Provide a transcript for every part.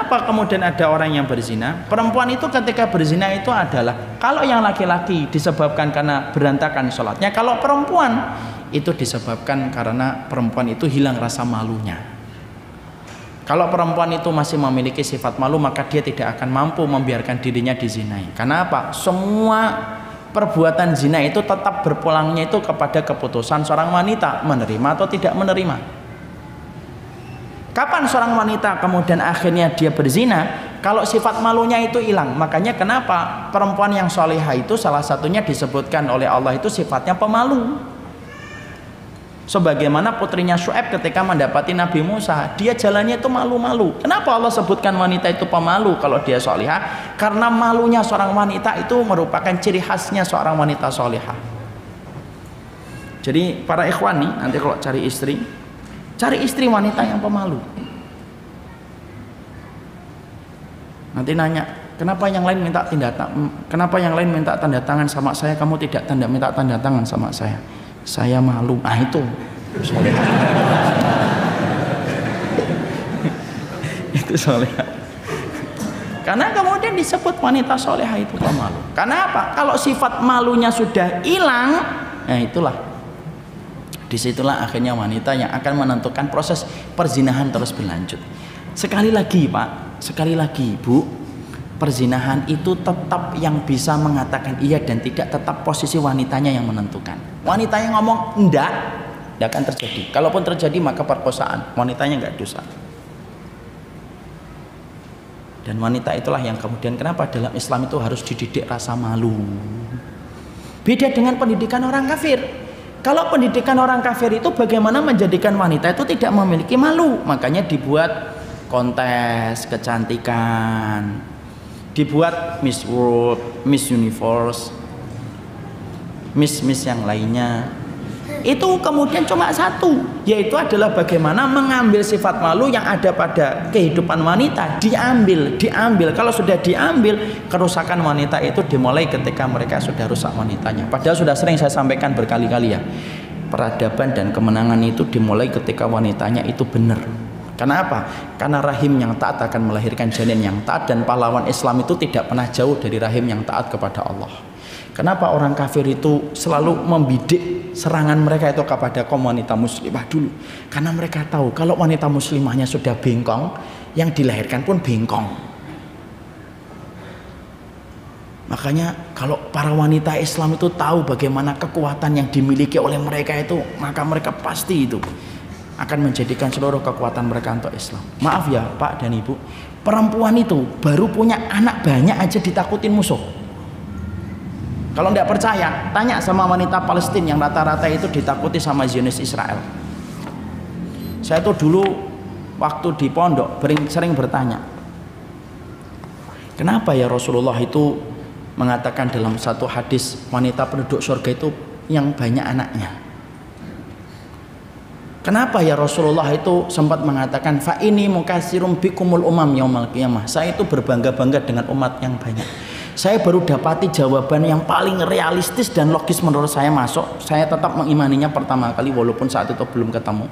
Kenapa kemudian ada orang yang berzina? Perempuan itu ketika berzina itu adalah, kalau yang laki-laki disebabkan karena berantakan sholatnya, kalau perempuan itu disebabkan karena perempuan itu hilang rasa malunya. Kalau perempuan itu masih memiliki sifat malu, maka dia tidak akan mampu membiarkan dirinya dizinai. Karena apa? Semua perbuatan zina itu tetap berpulangnya itu kepada keputusan seorang wanita, menerima atau tidak menerima. Kapan seorang wanita kemudian akhirnya dia berzina? Kalau sifat malunya itu hilang. Makanya kenapa perempuan yang solehah itu salah satunya disebutkan oleh Allah itu sifatnya pemalu. Sebagaimana putrinya Syuaib ketika mendapati Nabi Musa, dia jalannya itu malu-malu. Kenapa Allah sebutkan wanita itu pemalu kalau dia solehah? Karena malunya seorang wanita itu merupakan ciri khasnya seorang wanita solehah. Jadi para ikhwan nih, nanti kalau cari istri wanita yang pemalu. Nanti nanya, kenapa yang lain minta tanda tangan sama saya, kamu tidak minta tanda tangan sama saya? Saya malu. Ah itu solehah. Itu solehah. Karena kemudian disebut wanita solehah itu pemalu. Karena apa? Kalau sifat malunya sudah hilang, nah itulah. Disitulah akhirnya wanita yang akan menentukan proses perzinahan terus berlanjut. Sekali lagi Pak, sekali lagi Bu, perzinahan itu tetap yang bisa mengatakan iya dan tidak, tetap posisi wanitanya yang menentukan. Wanita yang ngomong enggak akan terjadi. Kalaupun terjadi maka perkosaan, wanitanya enggak dosa. Dan wanita itulah yang kemudian kenapa dalam Islam itu harus dididik rasa malu. Beda dengan pendidikan orang kafir. Kalau pendidikan orang kafir itu bagaimana menjadikan wanita itu tidak memiliki malu. Makanya dibuat kontes kecantikan, dibuat Miss World, Miss Universe, Miss yang lainnya. Itu kemudian cuma satu, yaitu adalah bagaimana mengambil sifat malu yang ada pada kehidupan wanita, diambil. Kalau sudah diambil, kerusakan wanita itu dimulai ketika mereka sudah rusak wanitanya. Padahal sudah sering saya sampaikan berkali-kali ya, peradaban dan kemenangan itu dimulai ketika wanitanya itu benar. Karena apa? Karena rahim yang taat akan melahirkan janin yang taat, dan pahlawan Islam itu tidak pernah jauh dari rahim yang taat kepada Allah. Kenapa orang kafir itu selalu membidik serangan mereka itu kepada kaum wanita muslimah dulu? Karena mereka tahu kalau wanita muslimahnya sudah bengkong, yang dilahirkan pun bengkong. Makanya kalau para wanita Islam itu tahu bagaimana kekuatan yang dimiliki oleh mereka itu, maka mereka pasti itu akan menjadikan seluruh kekuatan mereka untuk Islam. Maaf ya Pak dan Ibu, perempuan itu baru punya anak banyak aja ditakutin musuh. Kalau tidak percaya, tanya sama wanita Palestina yang rata-rata itu ditakuti sama Zionis Israel. Saya tuh dulu waktu di pondok sering bertanya, kenapa ya Rasulullah itu mengatakan dalam satu hadis wanita penduduk surga itu yang banyak anaknya? Kenapa ya Rasulullah itu sempat mengatakan fa ini mukatsirum bikumul umam yaumal qiyamah? Saya itu berbangga-bangga dengan umat yang banyak. Saya baru dapati jawaban yang paling realistis dan logis menurut saya masuk. Saya tetap mengimaninya pertama kali walaupun saat itu belum ketemu.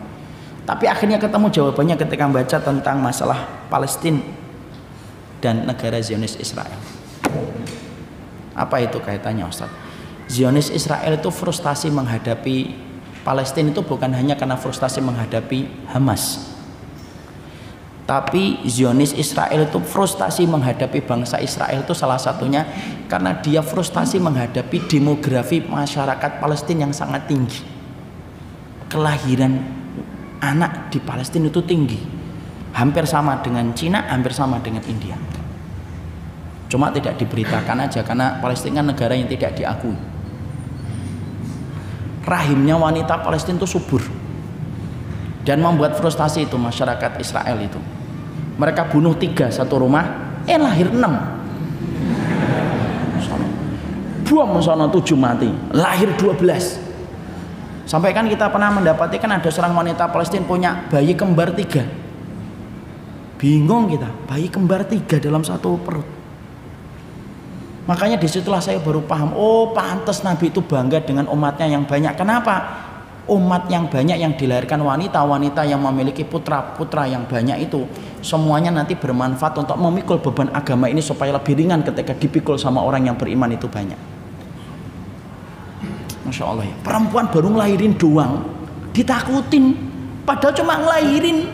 Tapi akhirnya ketemu jawabannya ketika membaca tentang masalah Palestina dan negara Zionis Israel. Apa itu kaitannya Ustaz? Zionis Israel itu frustasi menghadapi Palestina itu bukan hanya karena frustasi menghadapi Hamas. Tapi Zionis Israel itu frustasi menghadapi bangsa Israel itu salah satunya karena dia frustasi menghadapi demografi masyarakat Palestina yang sangat tinggi. Kelahiran anak di Palestina itu tinggi. Hampir sama dengan Cina, hampir sama dengan India. Cuma tidak diberitakan aja karena Palestina negara yang tidak diakui. Rahimnya wanita Palestina itu subur. Dan membuat frustasi itu masyarakat Israel itu. Mereka bunuh 3 satu rumah, lahir 6. Buang sono 7 mati, lahir 12. Sampai kan kita pernah mendapati kan ada seorang wanita Palestina punya bayi kembar 3. Bingung kita, bayi kembar 3 dalam satu perut. Makanya disitulah saya baru paham, oh pantas Nabi itu bangga dengan umatnya yang banyak. Kenapa? umat yang banyak yang dilahirkan wanita-wanita yang memiliki putra-putra yang banyak itu semuanya nanti bermanfaat untuk memikul beban agama ini supaya lebih ringan ketika dipikul sama orang yang beriman itu banyak. Masya Allah ya, perempuan baru ngelahirin doang ditakutin, padahal cuma ngelahirin,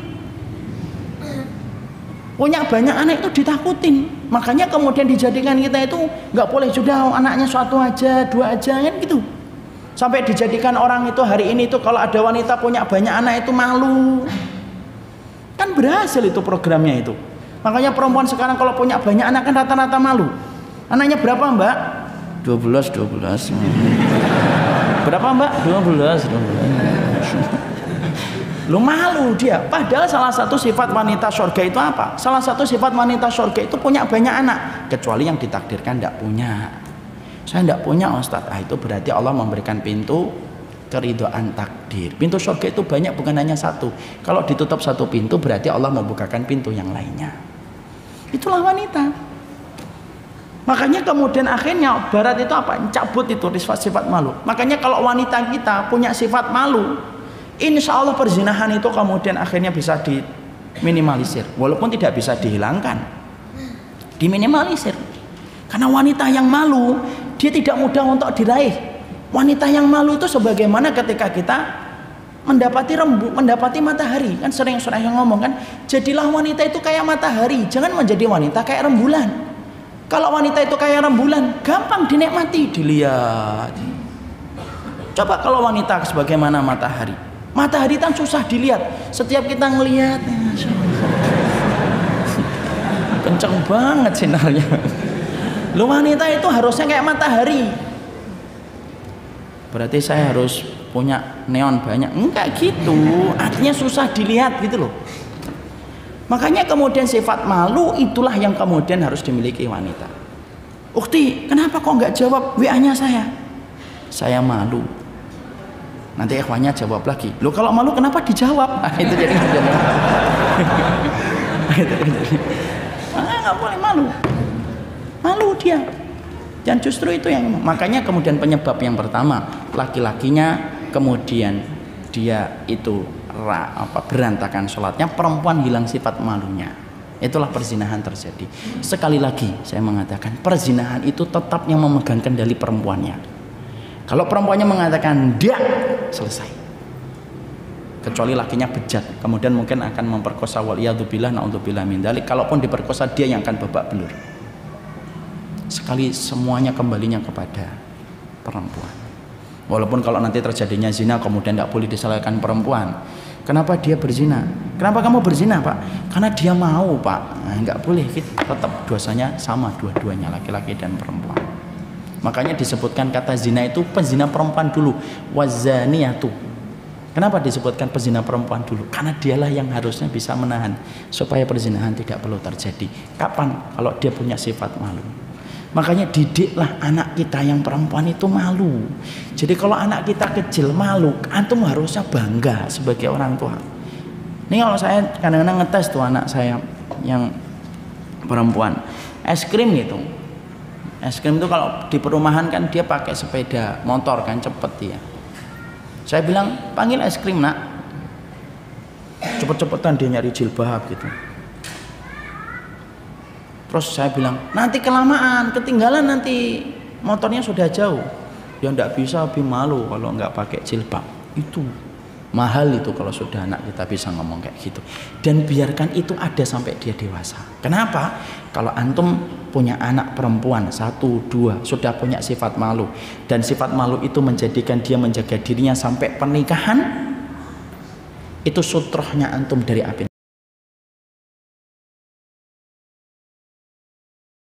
punya banyak anak itu ditakutin. Makanya kemudian dijadikan kita itu nggak boleh juga anaknya satu aja, dua aja kan gitu. Sampai dijadikan orang itu hari ini itu kalau ada wanita punya banyak anak itu malu. Kan berhasil itu programnya itu. Makanya perempuan sekarang kalau punya banyak anak kan rata-rata malu. Anaknya berapa Mbak? 12. Berapa Mbak? 12. Lu malu dia. Padahal salah satu sifat wanita surga itu apa? Salah satu sifat wanita surga itu punya banyak anak. Kecuali yang ditakdirkan tidak punya. Saya tidak punya Ustadz. Itu berarti Allah memberikan pintu keridhaan takdir. Pintu surga itu banyak, bukan hanya satu. Kalau ditutup satu pintu berarti Allah membukakan pintu yang lainnya. Itulah wanita. Makanya kemudian akhirnya Barat itu apa? Cabut itu sifat malu. Makanya kalau wanita kita punya sifat malu, insya Allah perzinahan itu kemudian akhirnya bisa diminimalisir. Walaupun tidak bisa dihilangkan, diminimalisir. Karena wanita yang malu, dia tidak mudah untuk diraih. Wanita yang malu itu sebagaimana ketika kita mendapati matahari. Kan sering yang ngomong kan, jadilah wanita itu kayak matahari, jangan menjadi wanita kayak rembulan. Kalau wanita itu kayak rembulan, gampang dinikmati, dilihat. Coba kalau wanita sebagaimana matahari. Matahari kan susah dilihat. Setiap kita ngelihat, kenceng banget sinarnya. Lu wanita itu harusnya kayak matahari. Berarti saya harus punya neon banyak. Enggak gitu. Artinya susah dilihat gitu loh. Makanya kemudian sifat malu itulah yang kemudian harus dimiliki wanita. Ukti, kenapa kok nggak jawab WA-nya saya? Saya malu. Nanti ikhwannya jawab lagi. Loh kalau malu kenapa dijawab? Nah, itu jadi nggak boleh malu. Malu dia. Dan justru itu yang makanya kemudian penyebab yang pertama, laki-lakinya kemudian dia itu berantakan sholatnya, perempuan hilang sifat malunya. Itulah perzinahan terjadi. Sekali lagi saya mengatakan perzinahan itu tetap yang memegang kendali perempuannya. Kalau perempuannya mengatakan dia, selesai. Kecuali lakinya bejat, kemudian mungkin akan memperkosa, waliyadzubillah, naudzubillah min dzalik. Kalaupun diperkosa dia yang akan babak belur. Sekali semuanya kembalinya kepada perempuan. Walaupun kalau nanti terjadinya zina kemudian tidak boleh disalahkan perempuan. Kenapa dia berzina? Kenapa kamu berzina Pak? Karena dia mau Pak. Nah, nggak boleh, tetap dosanya sama dua-duanya, laki-laki dan perempuan. Makanya disebutkan kata zina itu penzina perempuan dulu, wazaniyatu. Kenapa disebutkan penzina perempuan dulu? Karena dialah yang harusnya bisa menahan supaya perzinahan tidak perlu terjadi. Kapan? Kalau dia punya sifat malu. Makanya didiklah anak kita yang perempuan itu malu. Jadi kalau anak kita kecil malu, antum harusnya bangga sebagai orang tua. Ini kalau saya kadang-kadang ngetes tuh anak saya yang perempuan, es krim gitu. Es krim itu kalau di perumahan kan dia pakai sepeda motor kan, cepet dia. Saya bilang panggil es krim nak. Cepet-cepetan dia nyari jilbab gitu. Terus saya bilang, nanti kelamaan, ketinggalan nanti motornya sudah jauh. Ya enggak bisa, lebih malu kalau enggak pakai jilbab. Itu mahal itu kalau sudah anak kita bisa ngomong kayak gitu. Dan biarkan itu ada sampai dia dewasa. Kenapa? Kalau antum punya anak perempuan 1, 2 sudah punya sifat malu, dan sifat malu itu menjadikan dia menjaga dirinya sampai pernikahan, itu sutrohnya antum dari api.